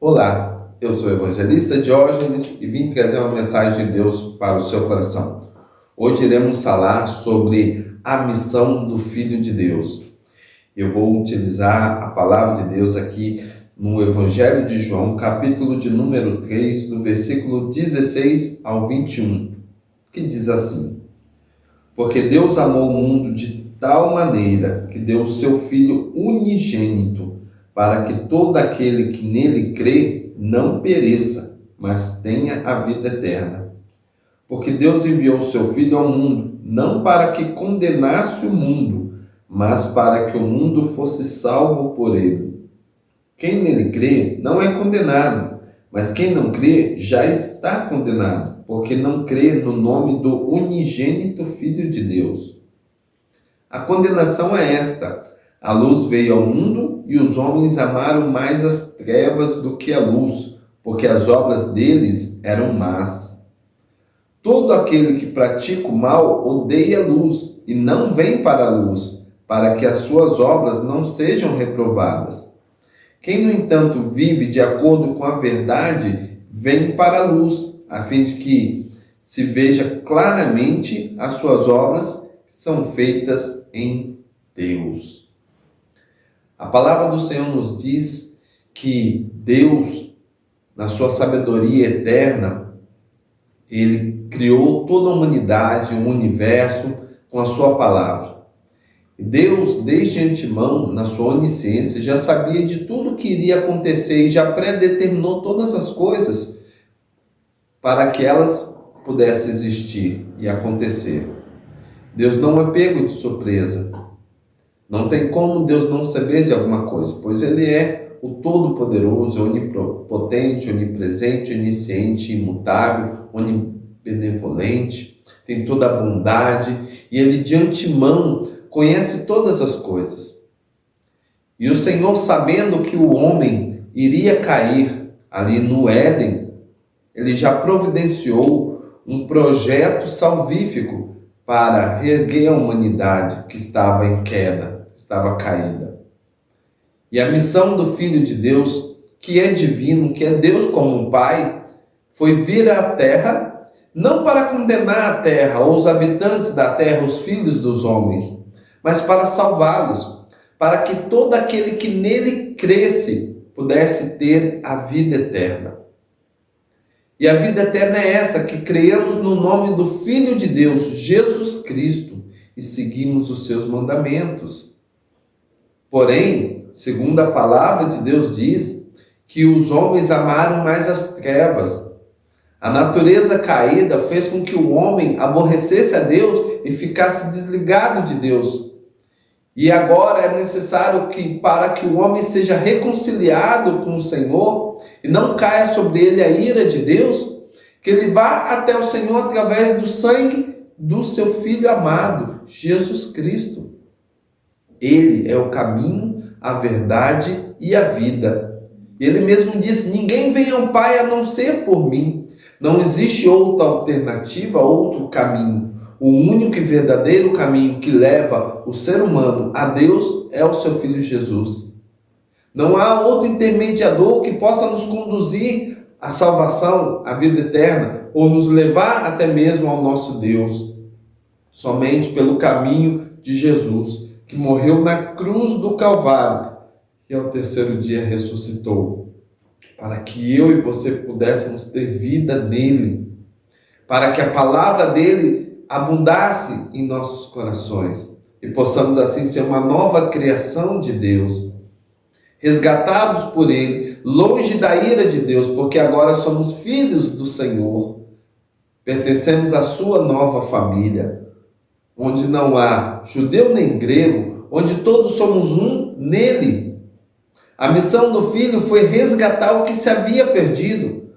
Olá, eu sou o evangelista Diógenes e vim trazer uma mensagem de Deus para o seu coração. Hoje iremos falar sobre a missão do Filho de Deus. Eu vou utilizar a palavra de Deus aqui no Evangelho de João, capítulo de número 3, do versículo 16 ao 21, que diz assim: Porque Deus amou o mundo de tal maneira que deu o seu Filho unigênito, para que todo aquele que nele crê não pereça, mas tenha a vida eterna. Porque Deus enviou o seu Filho ao mundo, não para que condenasse o mundo, mas para que o mundo fosse salvo por ele. Quem nele crê não é condenado, mas quem não crê já está condenado, porque não crê no nome do unigênito Filho de Deus. A condenação é esta: a luz veio ao mundo e os homens amaram mais as trevas do que a luz, porque as obras deles eram más. Todo aquele que pratica o mal odeia a luz e não vem para a luz, para que as suas obras não sejam reprovadas. Quem, no entanto, vive de acordo com a verdade, vem para a luz, a fim de que se veja claramente as suas obras são feitas em Deus. A palavra do Senhor nos diz que Deus, na sua sabedoria eterna, Ele criou toda a humanidade, o universo, com a sua palavra. E Deus, desde antemão, na sua onisciência, já sabia de tudo que iria acontecer e já predeterminou todas as coisas para que elas pudessem existir e acontecer. Deus não é pego de surpresa. Não tem como Deus não saber de alguma coisa, pois Ele é o Todo-Poderoso, onipotente, onipresente, onisciente, imutável, onibenevolente, tem toda a bondade e Ele de antemão conhece todas as coisas. E o Senhor, sabendo que o homem iria cair ali no Éden, Ele já providenciou um projeto salvífico para reerguer a humanidade que estava em queda, estava caída. E a missão do Filho de Deus, que é divino, que é Deus como um Pai, foi vir à Terra, não para condenar a Terra ou os habitantes da Terra, os filhos dos homens, mas para salvá-los, para que todo aquele que nele cresce pudesse ter a vida eterna. E a vida eterna é essa, que creiamos no nome do Filho de Deus, Jesus Cristo, e seguimos os seus mandamentos. Porém, segundo a palavra de Deus diz, que os homens amaram mais as trevas. A natureza caída fez com que o homem aborrecesse a Deus e ficasse desligado de Deus. E agora é necessário que, para que o homem seja reconciliado com o Senhor e não caia sobre ele a ira de Deus, que ele vá até o Senhor através do sangue do seu Filho amado, Jesus Cristo. Ele é o caminho, a verdade e a vida. Ele mesmo disse: ninguém vem ao Pai a não ser por mim. Não existe outra alternativa, outro caminho. O único e verdadeiro caminho que leva o ser humano a Deus é o seu Filho Jesus. Não há outro intermediador que possa nos conduzir à salvação, à vida eterna, ou nos levar até mesmo ao nosso Deus. Somente pelo caminho de Jesus, que morreu na cruz do Calvário e ao terceiro dia ressuscitou, para que eu e você pudéssemos ter vida nele, para que a palavra dele abundasse em nossos corações e possamos assim ser uma nova criação de Deus, resgatados por ele, longe da ira de Deus, porque agora somos filhos do Senhor, pertencemos à sua nova família, onde não há judeu nem grego, onde todos somos um nele. A missão do Filho foi resgatar o que se havia perdido,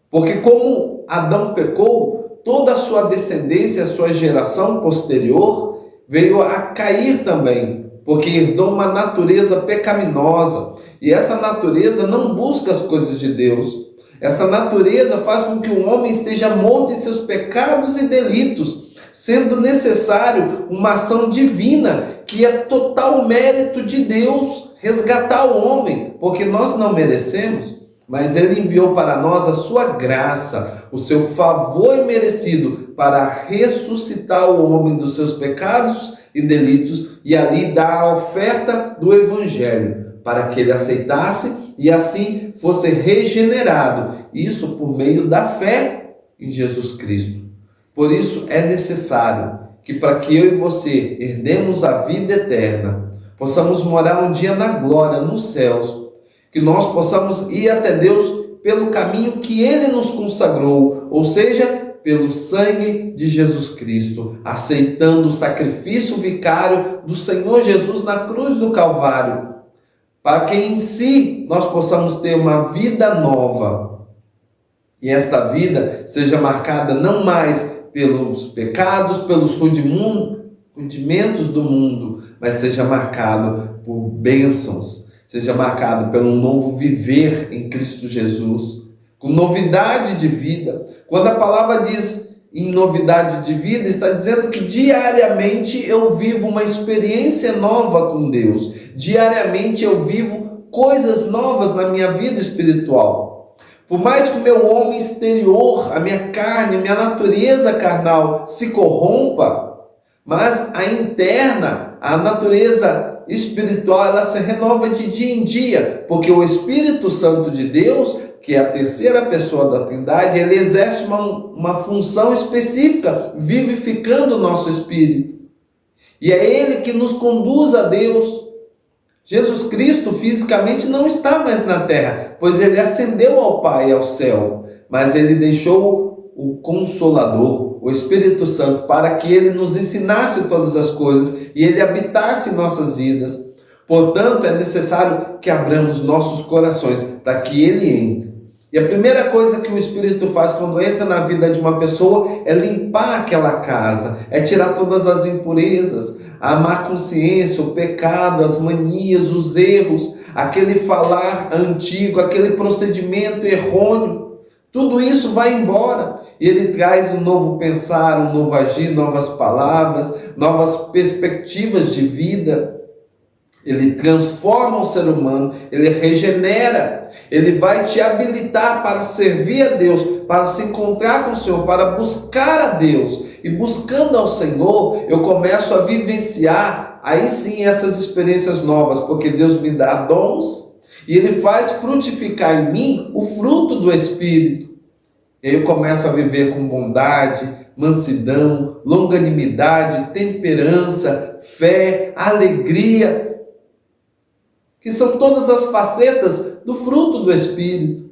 porque como Adão pecou, toda a sua descendência, a sua geração posterior, veio a cair também, porque herdou uma natureza pecaminosa, e essa natureza não busca as coisas de Deus. Essa natureza faz com que o homem esteja morto em seus pecados e delitos, sendo necessário uma ação divina, que é total mérito de Deus, resgatar o homem, porque nós não merecemos. mas Ele enviou para nós a sua graça, o seu favor imerecido, para ressuscitar o homem dos seus pecados e delitos e ali dar a oferta do Evangelho, para que ele aceitasse e assim fosse regenerado. Isso por meio da fé em Jesus Cristo. Por isso é necessário que, para que eu e você herdemos a vida eterna, possamos morar um dia na glória, nos céus, que nós possamos ir até Deus pelo caminho que Ele nos consagrou, ou seja, pelo sangue de Jesus Cristo, aceitando o sacrifício vicário do Senhor Jesus na cruz do Calvário, para que em si nós possamos ter uma vida nova. E esta vida seja marcada não mais pelos pecados, pelos rudimentos do mundo, mas seja marcado por bênçãos, seja marcado pelo novo viver em Cristo Jesus, com novidade de vida. Quando a palavra diz em novidade de vida, está dizendo que diariamente eu vivo uma experiência nova com Deus. Diariamente eu vivo coisas novas na minha vida espiritual. Por mais que o meu homem exterior, a minha carne, a minha natureza carnal se corrompa, mas a interna, a natureza espiritual, ela se renova de dia em dia, porque o Espírito Santo de Deus, que é a terceira pessoa da Trindade, ele exerce uma função específica, vivificando o nosso espírito. E é ele que nos conduz a Deus. Jesus Cristo fisicamente não está mais na terra, pois ele ascendeu ao Pai, ao céu, mas ele deixou o Consolador, o Espírito Santo, para que ele nos ensinasse todas as coisas e ele habitasse em nossas vidas. Portanto, é necessário que abramos nossos corações para que ele entre. E a primeira coisa que o Espírito faz quando entra na vida de uma pessoa é limpar aquela casa, é tirar todas as impurezas, a má consciência, o pecado, as manias, os erros, aquele falar antigo, aquele procedimento errôneo. Tudo isso vai embora e ele traz um novo pensar, um novo agir, novas palavras, novas perspectivas de vida. Ele transforma o ser humano, ele regenera, ele vai te habilitar para servir a Deus, para se encontrar com o Senhor, para buscar a Deus. E buscando ao Senhor, eu começo a vivenciar, aí sim, essas experiências novas, porque Deus me dá dons e Ele faz frutificar em mim o fruto do Espírito. E aí eu começo a viver com bondade, mansidão, longanimidade, temperança, fé, alegria, que são todas as facetas do fruto do Espírito.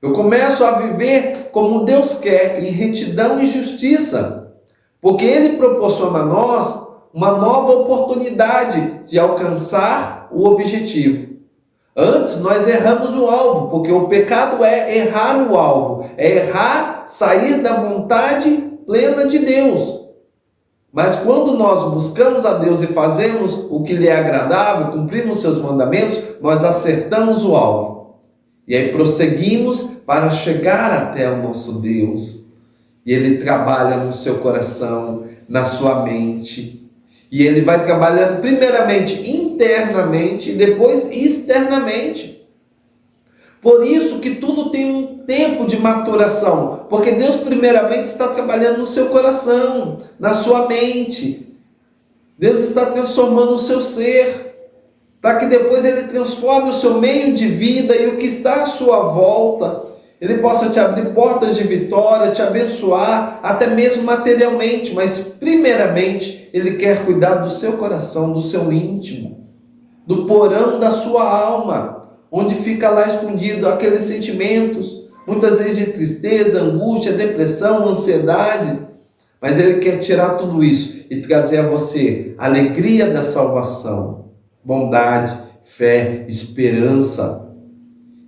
Eu começo a viver como Deus quer, em retidão e justiça, porque Ele proporciona a nós uma nova oportunidade de alcançar o objetivo. Antes nós erramos o alvo, porque o pecado é errar o alvo, é errar, sair da vontade plena de Deus. Mas quando nós buscamos a Deus e fazemos o que lhe é agradável, cumprimos seus mandamentos, nós acertamos o alvo. E aí prosseguimos para chegar até o nosso Deus. E Ele trabalha no seu coração, na sua mente. E Ele vai trabalhando primeiramente internamente e depois externamente. Por isso que tudo tem um tempo de maturação, porque Deus primeiramente está trabalhando no seu coração, na sua mente. Deus está transformando o seu ser, para que depois Ele transforme o seu meio de vida e o que está à sua volta. Ele possa te abrir portas de vitória, te abençoar, até mesmo materialmente, mas primeiramente Ele quer cuidar do seu coração, do seu íntimo, do porão da sua alma, onde fica lá escondido aqueles sentimentos, muitas vezes de tristeza, angústia, depressão, ansiedade, mas Ele quer tirar tudo isso e trazer a você a alegria da salvação, bondade, fé, esperança.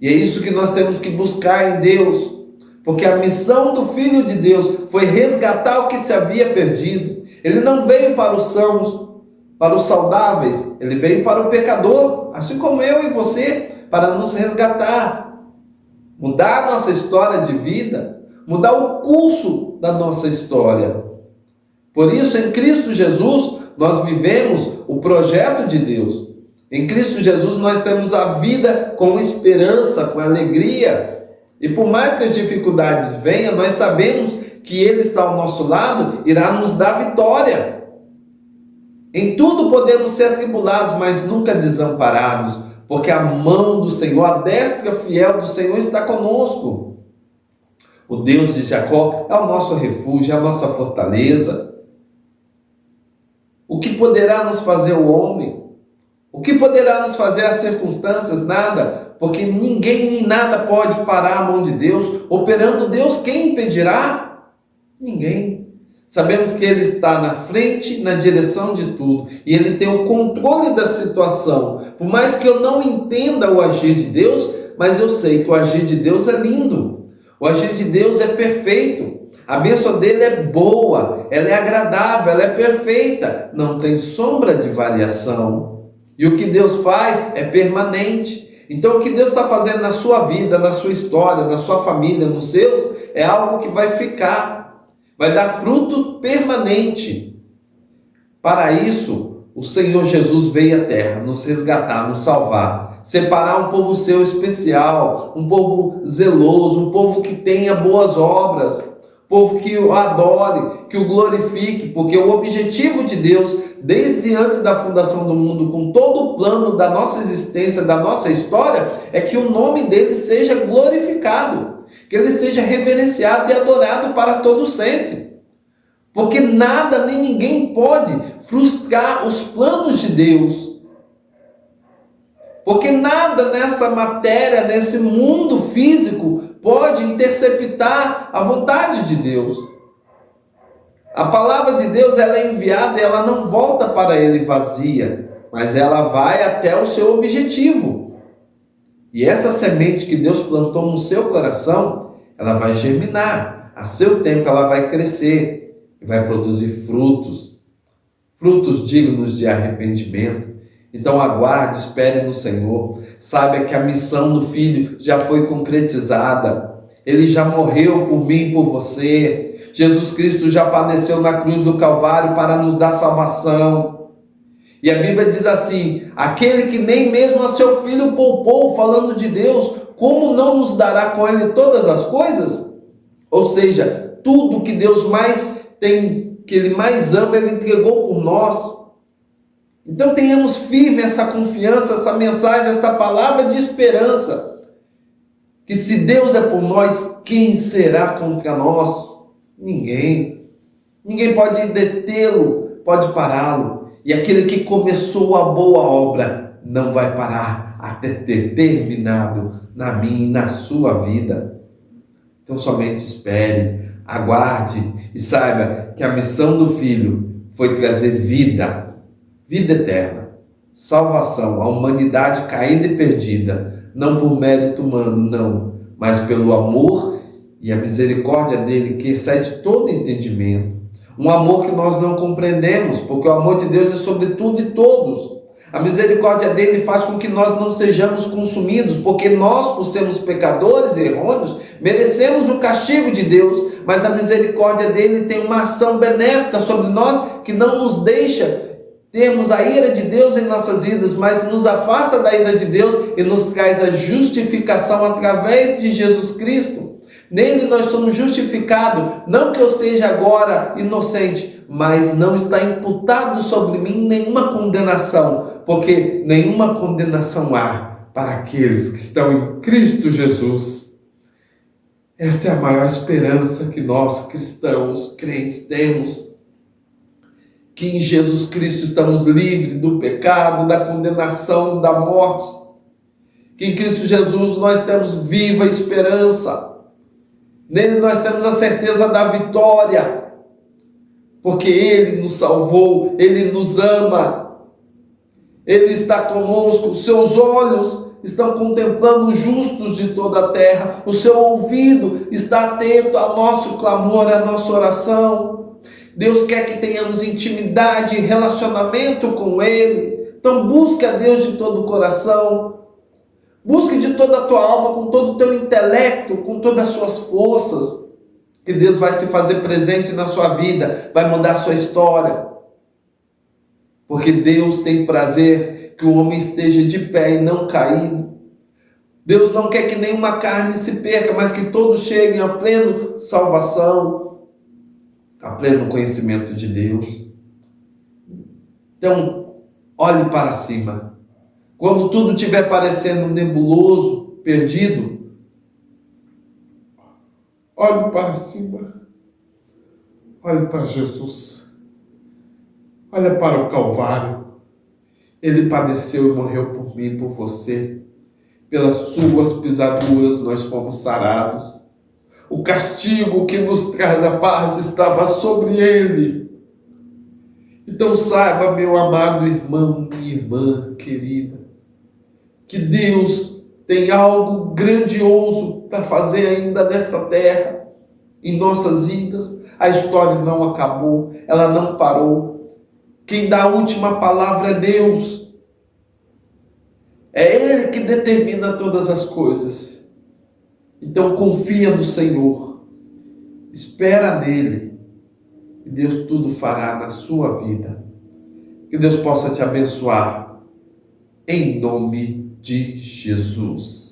E é isso que nós temos que buscar em Deus, porque a missão do Filho de Deus foi resgatar o que se havia perdido. Ele não veio para os sãos, para os saudáveis, Ele veio para o pecador, assim como eu e você, para nos resgatar, mudar a nossa história de vida, mudar o curso da nossa história. Por isso, em Cristo Jesus, nós vivemos o projeto de Deus. Em Cristo Jesus nós temos a vida com esperança, com alegria. E por mais que as dificuldades venham, nós sabemos que Ele está ao nosso lado, irá nos dar vitória. Em tudo podemos ser atribulados, mas nunca desamparados, porque a mão do Senhor, a destra fiel do Senhor está conosco. O Deus de Jacó é o nosso refúgio, é a nossa fortaleza. O que poderá nos fazer o homem? O que poderá nos fazer as circunstâncias? Nada, porque ninguém nem nada pode parar a mão de Deus. Operando Deus, quem impedirá? Ninguém. Sabemos que Ele está na frente, na direção de tudo, e Ele tem o controle da situação. Por mais que eu não entenda o agir de Deus, mas eu sei que o agir de Deus é lindo. O agir de Deus é perfeito. A bênção dele é boa, ela é agradável, ela é perfeita, não tem sombra de variação. E o que Deus faz é permanente. Então o que Deus está fazendo na sua vida, na sua história, na sua família, nos seus, é algo que vai ficar, vai dar fruto permanente. Para isso, o Senhor Jesus veio à terra, nos resgatar, nos salvar, separar um povo seu especial, um povo zeloso, um povo que tenha boas obras, povo que o adore, que o glorifique, porque o objetivo de Deus, desde antes da fundação do mundo, com todo o plano da nossa existência, da nossa história, é que o nome dele seja glorificado, que ele seja reverenciado e adorado para todo sempre. Porque nada nem ninguém pode frustrar os planos de Deus. Porque nada nessa matéria, nesse mundo físico, pode interceptar a vontade de Deus. A palavra de Deus, ela é enviada e ela não volta para Ele vazia, mas ela vai até o seu objetivo. E essa semente que Deus plantou no seu coração, ela vai germinar. A seu tempo ela vai crescer e vai produzir frutos. Frutos dignos de arrependimento. Então aguarde, espere no Senhor. Saiba que a missão do Filho já foi concretizada. Ele já morreu por mim e por você. Jesus Cristo já padeceu na cruz do Calvário para nos dar salvação. E a Bíblia diz assim: aquele que nem mesmo a seu Filho poupou, falando de Deus, como não nos dará com Ele todas as coisas? Ou seja, tudo que Deus mais tem, que Ele mais ama, Ele entregou por nós. Então tenhamos firme essa confiança, essa mensagem, essa palavra de esperança, que se Deus é por nós, quem será contra nós? Ninguém. Ninguém pode detê-lo, pode pará-lo. E aquele que começou a boa obra não vai parar até ter terminado na minha e na sua vida. Então somente espere, aguarde e saiba que a missão do Filho foi trazer vida eterna, salvação à humanidade caída e perdida, não por mérito humano, não, mas pelo amor e a misericórdia dele que excede todo entendimento. Um amor que nós não compreendemos, porque o amor de Deus é sobre tudo e todos. A misericórdia dele faz com que nós não sejamos consumidos, porque nós, por sermos pecadores e errôneos, merecemos o castigo de Deus, mas a misericórdia dele tem uma ação benéfica sobre nós que não nos deixa termos a ira de Deus em nossas vidas, mas nos afasta da ira de Deus e nos traz a justificação através de Jesus Cristo. Nele nós somos justificados, não que eu seja agora inocente, mas não está imputado sobre mim nenhuma condenação, porque nenhuma condenação há para aqueles que estão em Cristo Jesus. Esta é a maior esperança que nós cristãos, crentes, temos. Que em Jesus Cristo estamos livres do pecado, da condenação, da morte. Que em Cristo Jesus nós temos viva esperança. Nele nós temos a certeza da vitória. Porque Ele nos salvou, Ele nos ama. Ele está conosco, os seus olhos estão contemplando os justos de toda a terra. O seu ouvido está atento ao nosso clamor, à nossa oração. Deus quer que tenhamos intimidade e relacionamento com Ele. Então busque a Deus de todo o coração. Busque de toda a tua alma, com todo o teu intelecto, com todas as suas forças. Que Deus vai se fazer presente na sua vida, vai mudar a sua história. Porque Deus tem prazer que o homem esteja de pé e não caído. Deus não quer que nenhuma carne se perca, mas que todos cheguem a plena salvação, a pleno conhecimento de Deus. Então, olhe para cima. Quando tudo estiver parecendo nebuloso, perdido, olhe para cima. Olhe para Jesus. Olha para o Calvário. Ele padeceu e morreu por mim e por você. Pelas suas pisaduras nós fomos sarados. O castigo que nos traz a paz estava sobre ele. Então saiba, meu amado irmão e irmã querida, que Deus tem algo grandioso para fazer ainda nesta terra, em nossas vidas. A história não acabou, ela não parou. Quem dá a última palavra é Deus. É Ele que determina todas as coisas. Então confia no Senhor, espera nele, e Deus tudo fará na sua vida. Que Deus possa te abençoar, em nome de Jesus.